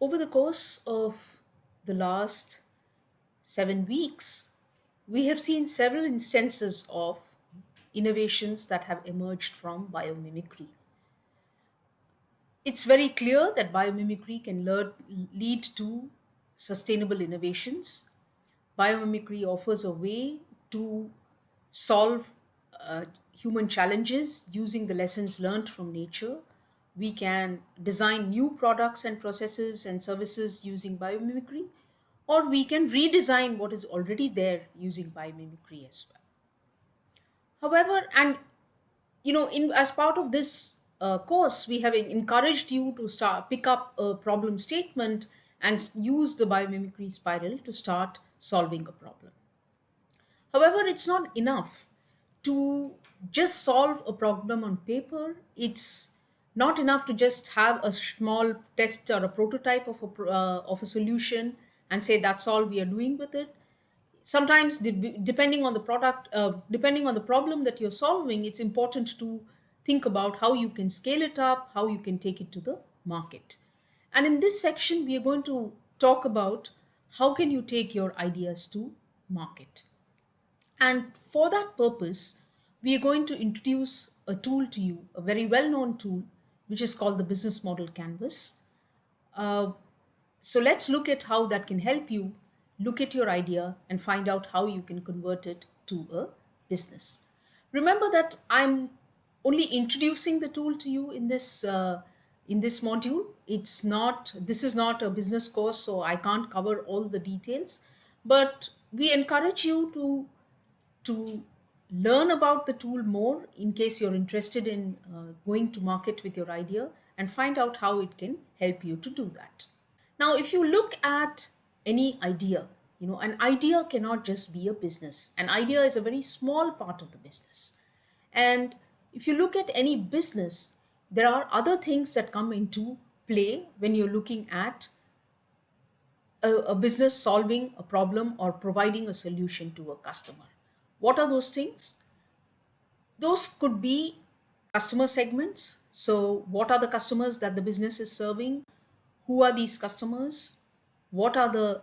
Over the course of the last 7 weeks, we have seen several instances of innovations that have emerged from biomimicry. It's very clear that biomimicry can lead to sustainable innovations. Biomimicry offers a way to solve human challenges using the lessons learned from nature. We can design new products and processes and services using biomimicry, or we can redesign what is already there using biomimicry as well. However, and in as part of this course, we have encouraged you to start pick up a problem statement and use the biomimicry spiral to start solving a problem. However, it's not enough to just solve a problem on paper. It's not enough to just have a small test or a prototype of a solution and say that's all we are doing with it. Sometimes, depending on the depending on the problem that you're solving, it's important to think about how you can scale it up, how you can take it to the market. And in this section, we are going to talk about how can you take your ideas to market. And for that purpose, we are going to introduce a tool to you, a very well known tool, which is called the business model canvas. Uh, so let's look at how that can help you look at your idea and find out how you can convert it to a business. Remember that I'm only introducing the tool to you in this module. This is not a business course, so I can't cover all the details. But we encourage you to learn about the tool more in case you're interested in going to market with your idea and find out how it can help you to do that. Now, if you look at any idea, an idea cannot just be a business. An idea is a very small part of the business. And if you look at any business, there are other things that come into play when you're looking at a business solving a problem or providing a solution to a customer. What are those things? Those could be customer segments. So, what are the customers that the business is serving? Who are these customers? What are the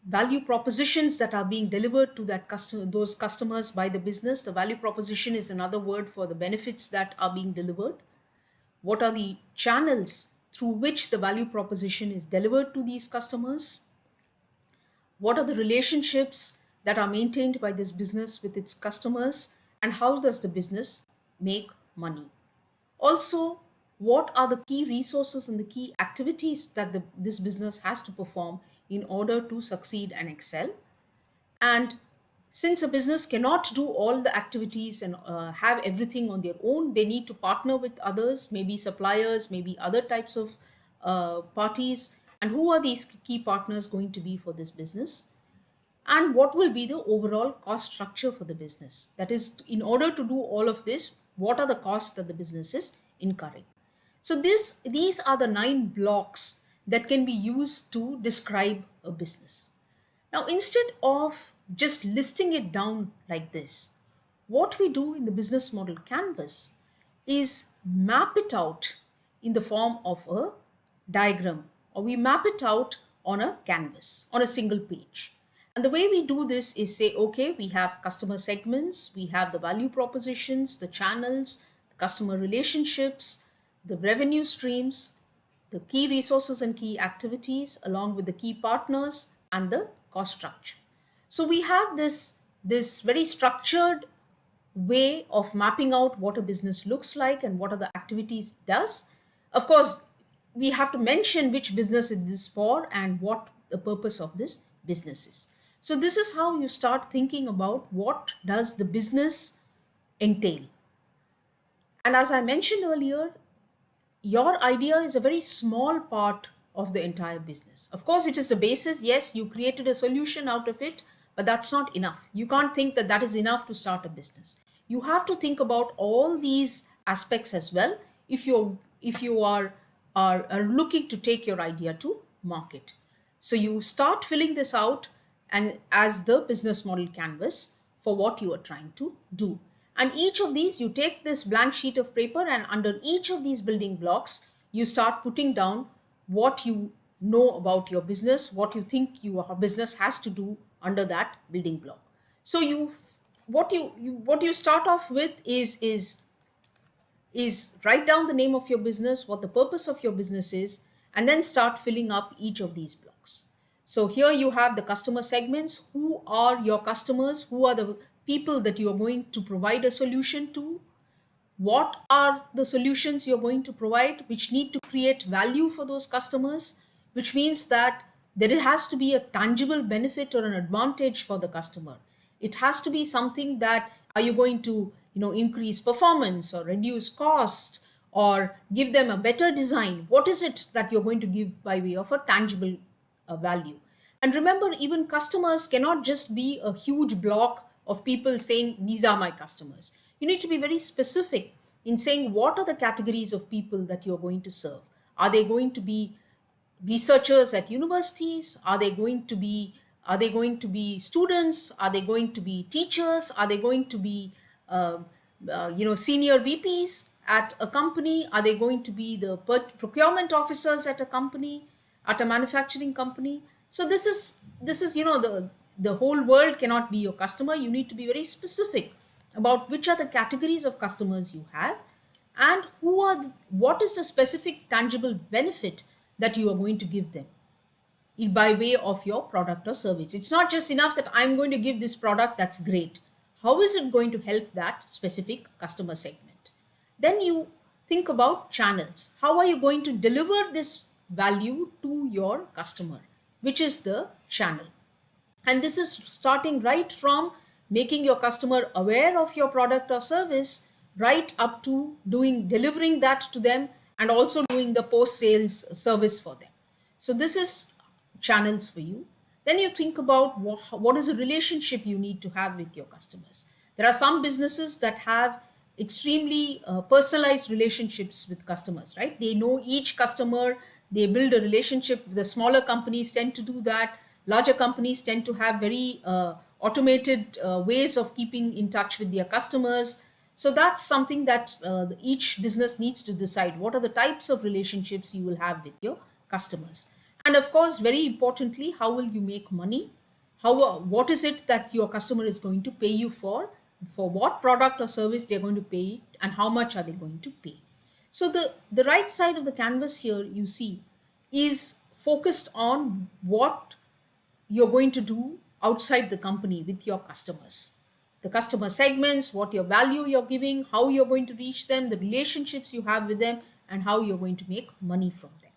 value propositions that are being delivered to those customers by the business? The value proposition is another word for the benefits that are being delivered. What are the channels through which the value proposition is delivered to these customers? What are the relationships that are maintained by this business with its customers, and how does the business make money? Also, what are the key resources and the key activities that this business has to perform in order to succeed and excel? And since a business cannot do all the activities and have everything on their own, they need to partner with others, maybe suppliers, maybe other types of parties. And who are these key partners going to be for this business? And what will be the overall cost structure for the business? That is, in order to do all of this, what are the costs that the business is incurring? So these are the 9 blocks that can be used to describe a business. Now, instead of just listing it down like this, what we do in the business model canvas is map it out in the form of a diagram, or we map it out on a canvas, on a single page. And the way we do this is say, okay, we have customer segments, we have the value propositions, the channels, the customer relationships, the revenue streams, the key resources and key activities, along with the key partners and the cost structure. So we have this very structured way of mapping out what a business looks like and what are the activities it does. Of course, we have to mention which business it is for and what the purpose of this business is. So this is how you start thinking about what does the business entail. And as I mentioned earlier, your idea is a very small part of the entire business. Of course, it is the basis. Yes, you created a solution out of it, but that's not enough. You can't think that that is enough to start a business. You have to think about all these aspects as well if you are looking to take your idea to market. So you start filling this out and as the business model canvas for what you are trying to do. And each of these, you take this blank sheet of paper, and under each of these building blocks, you start putting down what you know about your business, what you think your business has to do under that building block. So what you start off with is write down the name of your business, what the purpose of your business is, and then start filling up each of these blocks. So here you have the customer segments. Who are your customers? Who are the people that you are going to provide a solution to? What are the solutions you're going to provide which need to create value for those customers, which means that there has to be a tangible benefit or an advantage for the customer. It has to be something that, are you going to increase performance or reduce cost or give them a better design? What is it that you're going to give by way of a tangible value? And remember, even customers cannot just be a huge block of people saying, these are my customers. You need to be very specific in saying, what are the categories of people that you're going to serve? Are they going to be researchers at universities? Are they going to be students? Are they going to be teachers? Are they going to be uh, senior VPs at a company? Are they going to be the procurement officers at a company, at a manufacturing company? So this is the whole world cannot be your customer. You need to be very specific about which are the categories of customers you have, and what is the specific tangible benefit that you are going to give them by way of your product or service. It's not just enough that I'm going to give this product, that's great. How is it going to help that specific customer segment? Then you think about channels. How are you going to deliver this value to your customer? Which is the channel? And this is starting right from making your customer aware of your product or service, right up to delivering that to them, and also doing the post sales service for them. So this is channels for you. Then you think about what is a relationship you need to have with your customers. There are some businesses that have extremely personalized relationships with customers, right? They know each customer, they build a relationship. The smaller companies tend to do that. Larger companies tend to have very automated ways of keeping in touch with their customers. So that's something that each business needs to decide. What are the types of relationships you will have with your customers? And of course, very importantly, how will you make money? What is it that your customer is going to pay you for what product or service they're going to pay, and how much are they going to pay? So the right side of the canvas here, you see, is focused on what you're going to do outside the company with your customers. The customer segments, what your value you're giving, how you're going to reach them, the relationships you have with them, and how you're going to make money from them.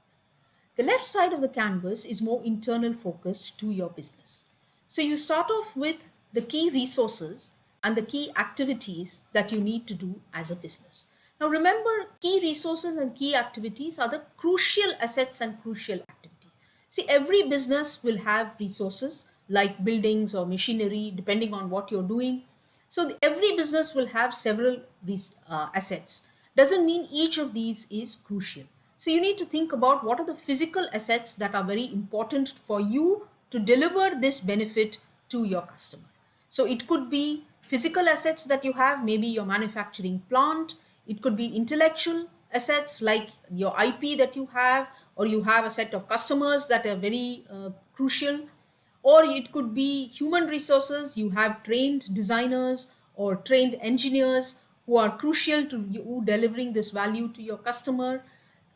The left side of the canvas is more internal focused to your business. So you start off with the key resources and the key activities that you need to do as a business. Now remember, key resources and key activities are the crucial assets and crucial activities. See, every business will have resources like buildings or machinery, depending on what you're doing. So every business will have several assets. Doesn't mean each of these is crucial. So you need to think about what are the physical assets that are very important for you to deliver this benefit to your customer. So it could be physical assets that you have, maybe your manufacturing plant. It could be intellectual assets like your IP that you have, or you have a set of customers that are very crucial. Or it could be human resources. You have trained designers or trained engineers who are crucial to you delivering this value to your customer.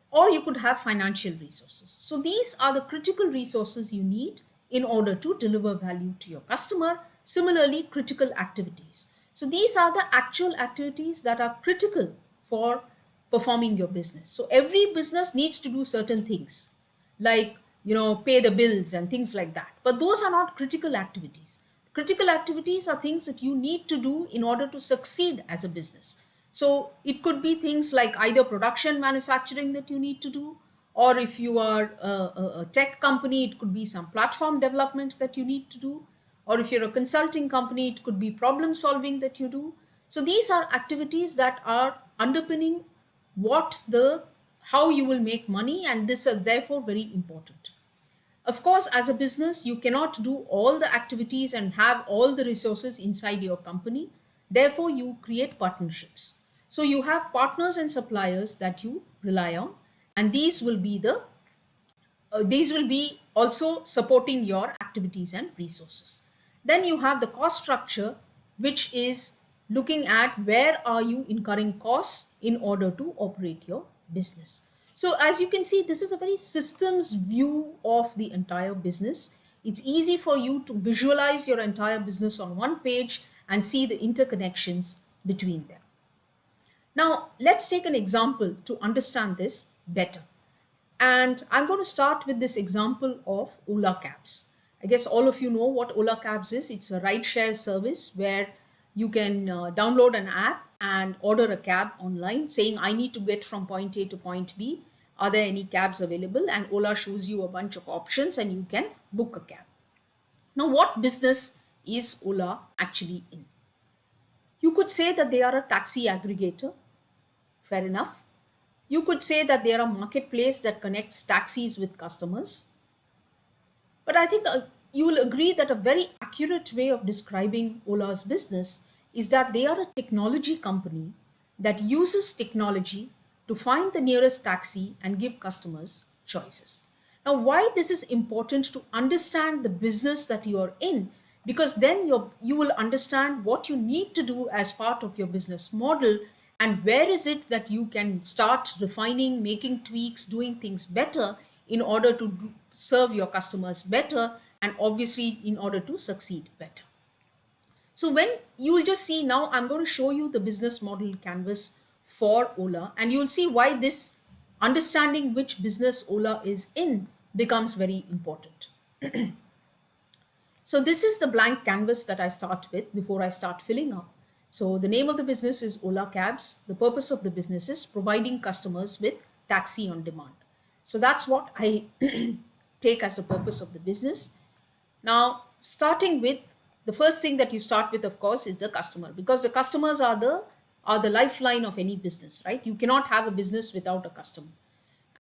Or you could have financial resources. So these are the critical resources you need in order to deliver value to your customer. Similarly, critical activities. So these are the actual activities that are critical for performing your business. So every business needs to do certain things, like pay the bills and things like that, but those are not critical activities. Critical activities are things that you need to do in order to succeed as a business. So it could be things like either production, manufacturing that you need to do, or if you are a tech company, it could be some platform development that you need to do, or if you're a consulting company, it could be problem solving that you do. So these are activities that are underpinning what the how you will make money, and this is therefore very important. Of course, as a business, you cannot do all the activities and have all the resources inside your company. Therefore, you create partnerships. So you have partners and suppliers that you rely on, and these will be the these will be also supporting your activities and resources. Then you have the cost structure, which is looking at where are you incurring costs in order to operate your business. So as you can see, this is a very systems view of the entire business. It's easy for you to visualize your entire business on one page and see the interconnections between them. Now, let's take an example to understand this better. And I'm going to start with this example of Ola Cabs. I guess all of you know what Ola Cabs is. It's a ride share service where you can download an app and order a cab online saying, I need to get from point A to point B. Are there any cabs available? And Ola shows you a bunch of options and you can book a cab. Now, what business is Ola actually in? You could say that they are a taxi aggregator. Fair enough. You could say that they are a marketplace that connects taxis with customers. But I think you will agree that a very accurate way of describing Ola's business is that they are a technology company that uses technology to find the nearest taxi and give customers choices. Now, why this is important to understand the business that you are in, because then you will understand what you need to do as part of your business model and where is it that you can start refining, making tweaks, doing things better in order to serve your customers better and obviously in order to succeed better. So when you will just see now, I'm going to show you the business model canvas for Ola, and you'll see why this understanding which business Ola is in becomes very important. So this is the blank canvas that I start with before I start filling up. So the name of the business is Ola Cabs. The purpose of the business is providing customers with taxi on demand. So that's what I take as the purpose of the business. Now, starting with the first thing that you start with, of course, is the customer, because the customers are the lifeline of any business, right? You cannot have a business without a customer.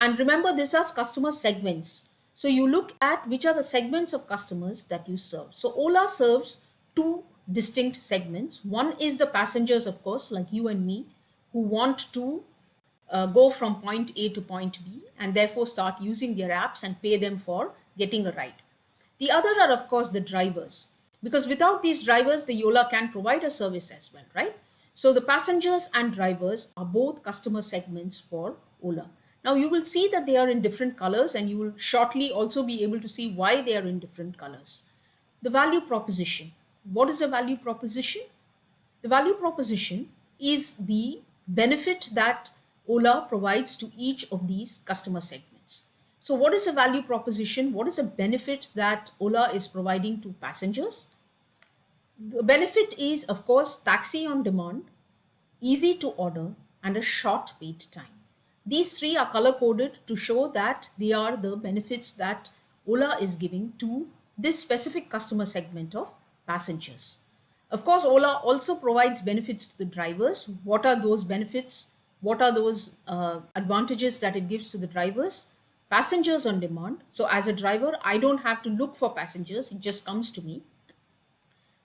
And remember, these are customer segments. So you look at which are the segments of customers that you serve. So Ola serves two distinct segments. One is the passengers, of course, like you and me, who want to go from point A to point B and therefore start using their apps and pay them for getting a ride. The other are, of course, the drivers, because without these drivers, the Ola can provide a service as well, right? So the passengers and drivers are both customer segments for Ola. Now you will see that they are in different colors, and you will shortly also be able to see why they are in different colors. The value proposition. What is a value proposition? The value proposition is the benefit that Ola provides to each of these customer segments. So, what is a value proposition? What is a benefit that Ola is providing to passengers? The benefit is, of course, taxi on demand, easy to order, and a short wait time. These three are color coded to show that they are the benefits that Ola is giving to this specific customer segment of passengers. Of course, Ola also provides benefits to the drivers. What are those benefits? What are those advantages that it gives to the drivers? Passengers on demand. So, as a driver, I don't have to look for passengers, it just comes to me.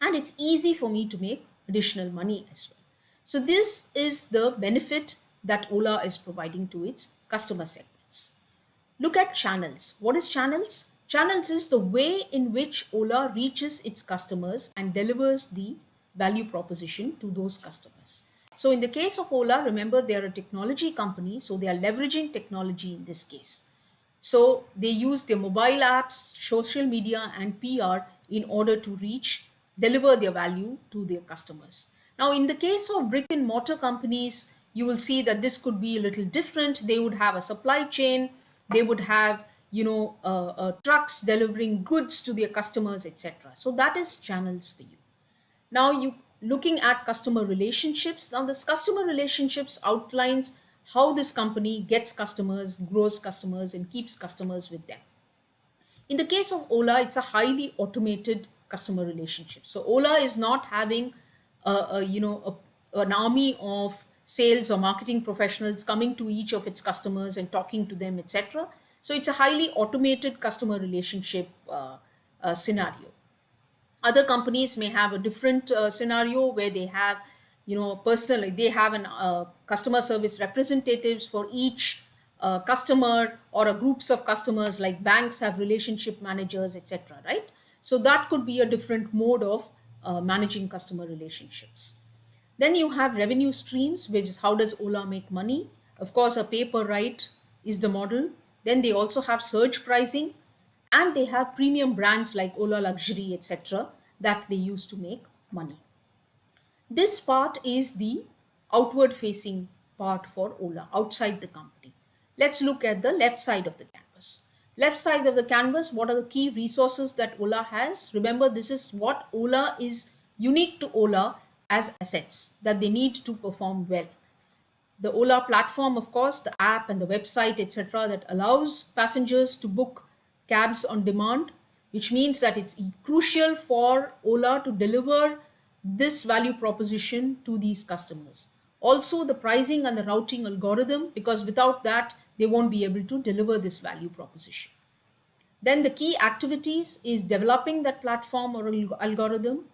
And it's easy for me to make additional money as well. So, this is the benefit that Ola is providing to its customer segments. Look at channels. What is channels? Channels is the way in which Ola reaches its customers and delivers the value proposition to those customers. So in the case of Ola, remember they are a technology company, so they are leveraging technology in this case. So they use their mobile apps, social media, and PR in order to deliver their value to their customers. Now, in the case of brick and mortar companies, you will see that this could be a little different. They would have a supply chain, they would have trucks delivering goods to their customers, etc. So that is channels for you. Now you looking at customer relationships. Now this customer relationships outlines how this company gets customers, grows customers, and keeps customers with them. In the case of Ola, it's a highly automated customer relationship. So Ola is not having an army of sales or marketing professionals coming to each of its customers and talking to them, etc. So it's a highly automated customer relationship scenario. Other companies may have a different scenario where they have, personally, they have an customer service representatives for each a customer or a groups of customers, like banks have relationship managers, etc., right? So that could be a different mode of managing customer relationships. Then you have revenue streams, which is how does Ola make money? Of course, a pay per ride is the model. Then they also have surge pricing, and they have premium brands like Ola Luxury, etc., that they use to make money. This part is the outward facing part for Ola, outside the company. Let's look at the left side of the canvas. Left side of the canvas, what are the key resources that Ola has? Remember, this is what Ola is unique to Ola as assets that they need to perform well. The Ola platform, of course, the app and the website, etc., that allows passengers to book cabs on demand, which means that it's crucial for Ola to deliver this value proposition to these customers. Also, the pricing and the routing algorithm, because without that, they won't be able to deliver this value proposition. Then the key activities is developing that platform or algorithm,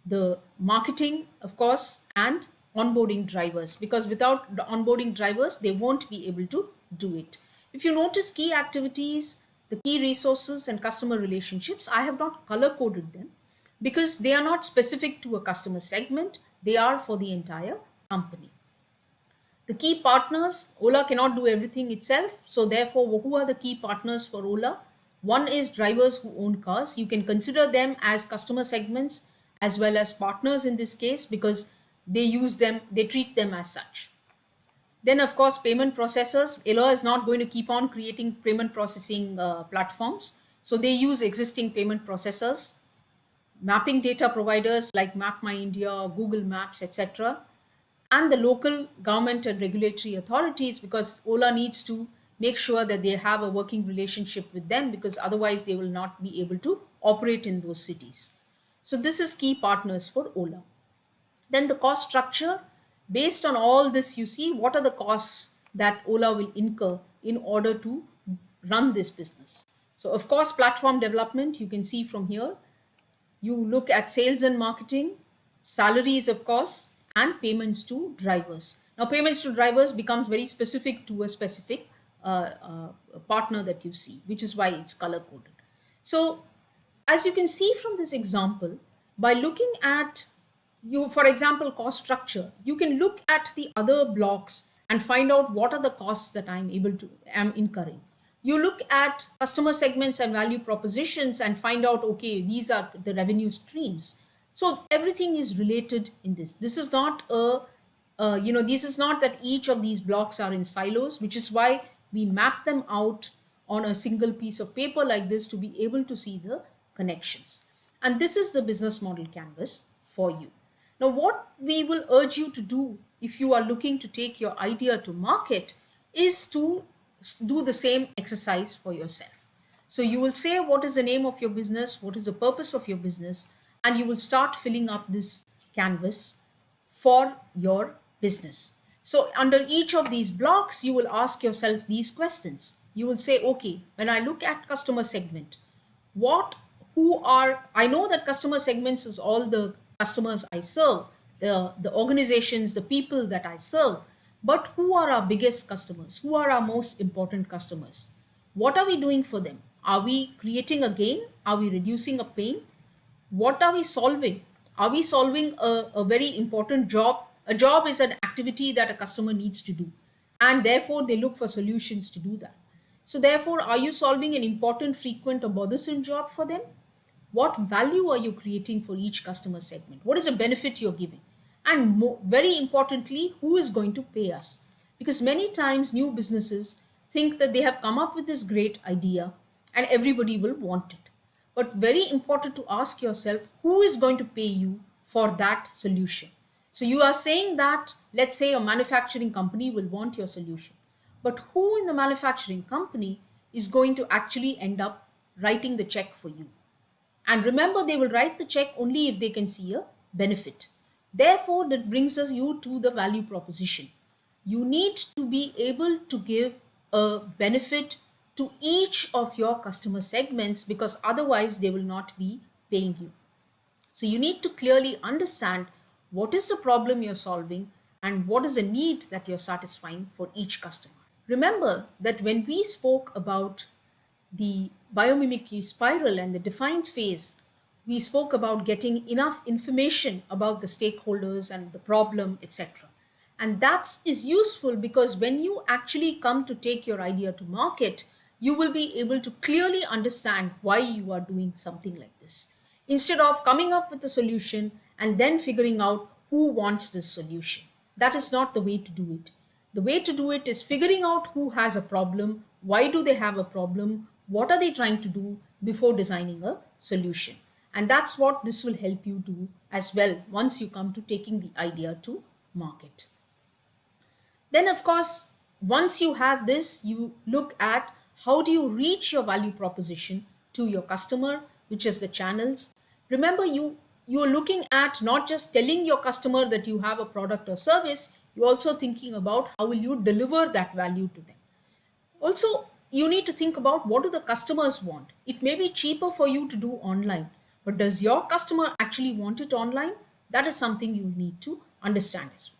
the marketing, of course, and onboarding drivers, because without the onboarding drivers, they won't be able to do it. If you notice key activities, the key resources and customer relationships, I have not color coded them because they are not specific to a customer segment, they are for the entire company. The key partners, Ola cannot do everything itself. So therefore, who are the key partners for Ola? One is drivers who own cars. You can consider them as customer segments as well as partners in this case, because they use them, they treat them as such. Then, of course, payment processors. Ola is not going to keep on creating payment processing platforms. So they use existing payment processors, mapping data providers like Map My India, Google Maps, etc., and the local government and regulatory authorities, because Ola needs to make sure that they have a working relationship with them, because otherwise they will not be able to operate in those cities. So this is key partners for Ola. Then the cost structure. Based on all this, you see what are the costs that Ola will incur in order to run this business. So of course, platform development, you can see from here. You look at sales and marketing, salaries, of course, and payments to drivers. Now, payments to drivers becomes very specific to a specific partner that you see, which is why it's color coded. So, as you can see from this example, by looking at you, for example, cost structure, you can look at the other blocks and find out what are the costs that am incurring. You look at customer segments and value propositions and find out, okay, these are the revenue streams. So everything is related in this. This is not this is not that each of these blocks are in silos, which is why we map them out on a single piece of paper like this to be able to see the connections. And this is the business model canvas for you. Now, what we will urge you to do if you are looking to take your idea to market is to do the same exercise for yourself. So you will say what is the name of your business, what is the purpose of your business, and you will start filling up this canvas for your business. So under each of these blocks, you will ask yourself these questions. You will say, okay, when I look at customer segment, what who are I know that customer segments is all the customers I serve, the organizations, the people that I serve, but who are our biggest customers, who are our most important customers, what are we doing for them, are we creating a gain, are we reducing a pain, what are we solving, are we solving a very important job. A job is an activity that a customer needs to do, and therefore they look for solutions to do that. So therefore, are you solving an important, frequent, or bothersome job for them? What value are you creating for each customer segment? What is the benefit you're giving? And very importantly, who is going to pay us? Because many times new businesses think that they have come up with this great idea and everybody will want it. But very important to ask yourself, who is going to pay you for that solution? So you are saying that, let's say a manufacturing company will want your solution, but who in the manufacturing company is going to actually end up writing the check for you? And remember, they will write the check only if they can see a benefit. Therefore, that brings us you to the value proposition. You need to be able to give a benefit to each of your customer segments, because otherwise they will not be paying you. So you need to clearly understand what is the problem you're solving and what is the need that you're satisfying for each customer. Remember that when we spoke about the biomimicry spiral and the defined phase, we spoke about getting enough information about the stakeholders and the problem, etc. And that is useful because when you actually come to take your idea to market, you will be able to clearly understand why you are doing something like this. Instead of coming up with a solution and then figuring out who wants this solution. That is not the way to do it. The way to do it is figuring out who has a problem, why do they have a problem, what are they trying to do before designing a solution. And that's what this will help you do as well once you come to taking the idea to market. Then, of course, once you have this, you look at how do you reach your value proposition to your customer, which is the channels. Remember, you're looking at not just telling your customer that you have a product or service, you're also thinking about how will you deliver that value to them. Also, you need to think about what do the customers want. It may be cheaper for you to do online, but does your customer actually want it online? That is something you need to understand as well.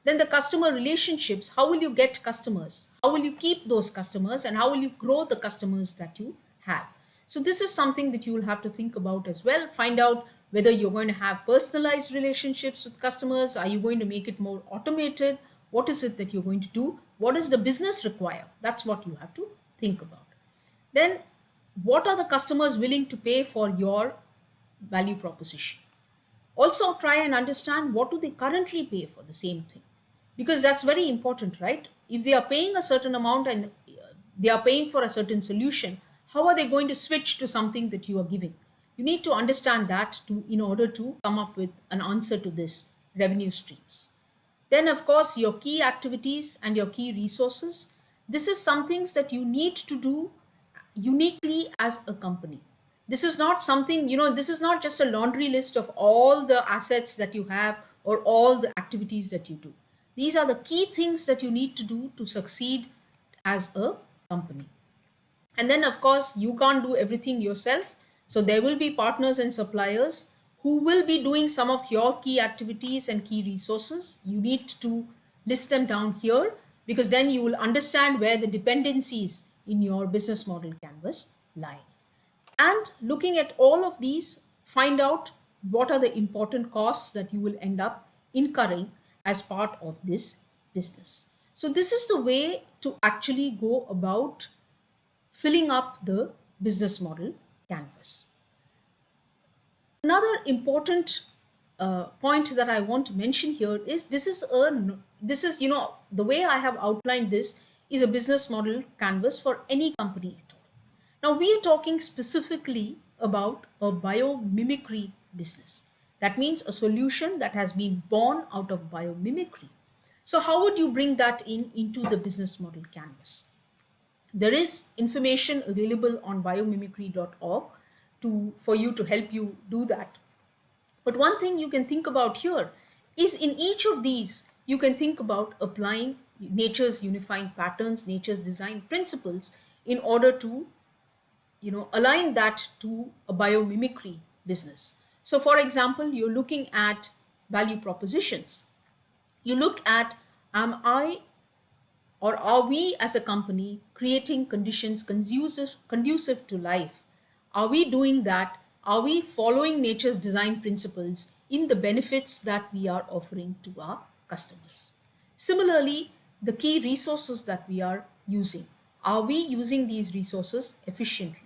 Then the customer relationships, how will you get customers? How will you keep those customers and how will you grow the customers that you have? So this is something that you will have to think about as well. Find out whether you're going to have personalized relationships with customers. Are you going to make it more automated? What is it that you're going to do? What does the business require? That's what you have to think about. Then what are the customers willing to pay for your value proposition? Also try and understand what do they currently pay for the same thing, because that's very important, right? If they are paying a certain amount and they are paying for a certain solution, how are they going to switch to something that you are giving? You need to understand that to in order to come up with an answer to this revenue streams. Then, of course, your key activities and your key resources. This is some things that you need to do uniquely as a company. This is not something, this is not just a laundry list of all the assets that you have or all the activities that you do. These are the key things that you need to do to succeed as a company. And then, of course, you can't do everything yourself. So there will be partners and suppliers who will be doing some of your key activities and key resources. You need to list them down here because then you will understand where the dependencies in your business model canvas lie. And looking at all of these, find out what are the important costs that you will end up incurring as part of this business. So this is the way to actually go about filling up the business model canvas. Another important point that I want to mention here is the way I have outlined this is a business model canvas for any company at all. Now we are talking specifically about a biomimicry business. That means a solution that has been born out of biomimicry. So how would you bring that into the business model canvas? There is information available on biomimicry.org for you to help you do that. But one thing you can think about here is in each of these, you can think about applying nature's unifying patterns, nature's design principles in order to align that to a biomimicry business. So for example, you're looking at value propositions. You look at, am I or are we as a company creating conditions conducive to life? Are we doing that? Are we following nature's design principles in the benefits that we are offering to our customers? Similarly, the key resources that we are using. Are we using these resources efficiently?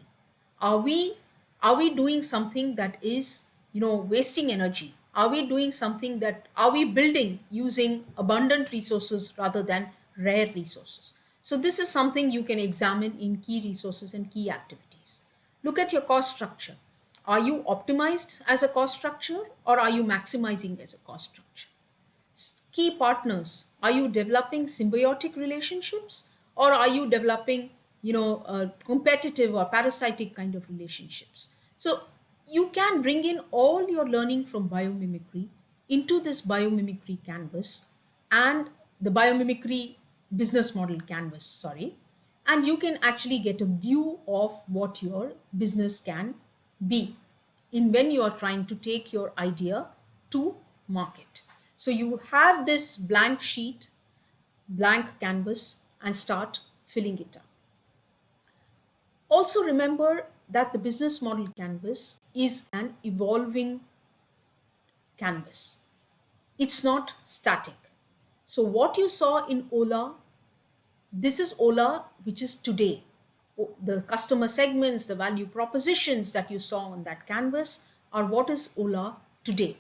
Are we doing something that is wasting energy? Are we building using abundant resources rather than rare resources? So this is something you can examine in key resources and key activities. Look at your cost structure. Are you optimized as a cost structure or are you maximizing as a cost structure? Key partners, are you developing symbiotic relationships or are you developing competitive or parasitic kind of relationships? So you can bring in all your learning from biomimicry into this biomimicry canvas and the biomimicry business model canvas, sorry, and you can actually get a view of what your business can be in when you are trying to take your idea to market. So you have this blank sheet, blank canvas and start filling it up. Also, remember that the business model canvas is an evolving canvas, it's not static. So, what you saw in Ola, this is Ola, which is today. The customer segments, the value propositions that you saw on that canvas are what is Ola today.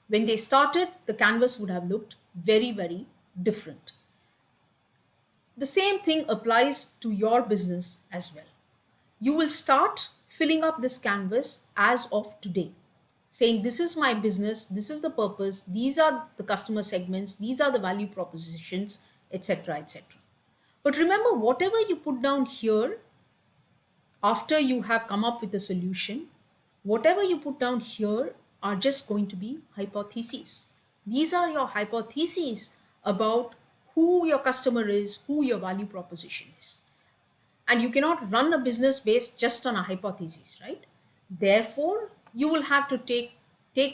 When they started, the canvas would have looked very, very different. The same thing applies to your business as well. You will start filling up this canvas as of today, saying, this is my business, this is the purpose, these are the customer segments, these are the value propositions, etc., etc. But remember, whatever you put down here after you have come up with a solution, whatever you put down here are just going to be hypotheses. These are your hypotheses about who your customer is, who your value proposition is. And you cannot run a business based just on a hypothesis, right? Therefore, you will have to take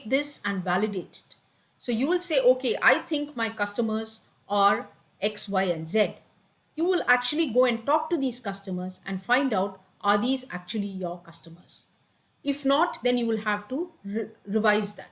this and validate it. So you will say, okay, I think my customers are X, Y, and Z. You will actually go and talk to these customers and find out, are these actually your customers? If not, then you will have to revise that.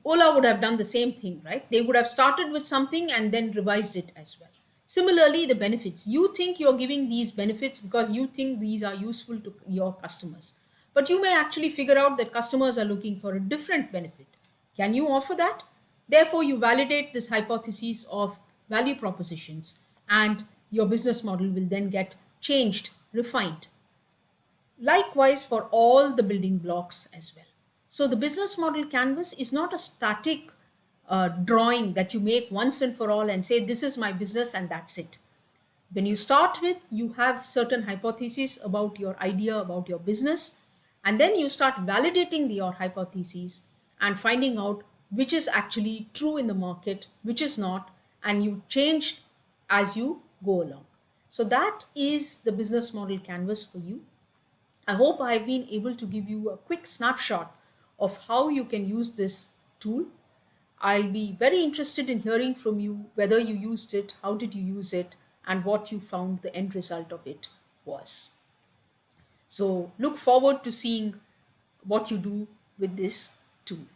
Ola would have done the same thing, right? They would have started with something and then revised it as well. Similarly, the benefits. You think you're giving these benefits because you think these are useful to your customers. But you may actually figure out that customers are looking for a different benefit. Can you offer that? Therefore, you validate this hypothesis of value propositions, and your business model will then get changed, refined. Likewise, for all the building blocks as well. So, the business model canvas is not a static drawing that you make once and for all and say, this is my business and that's it. When you start with, you have certain hypotheses about your idea, about your business, and then you start validating your hypotheses and finding out which is actually true in the market, which is not, and you change as you go along. So, that is the business model canvas for you. I hope I've been able to give you a quick snapshot of how you can use this tool. I'll be very interested in hearing from you whether you used it, how did you use it, and what you found the end result of it was. So look forward to seeing what you do with this tool.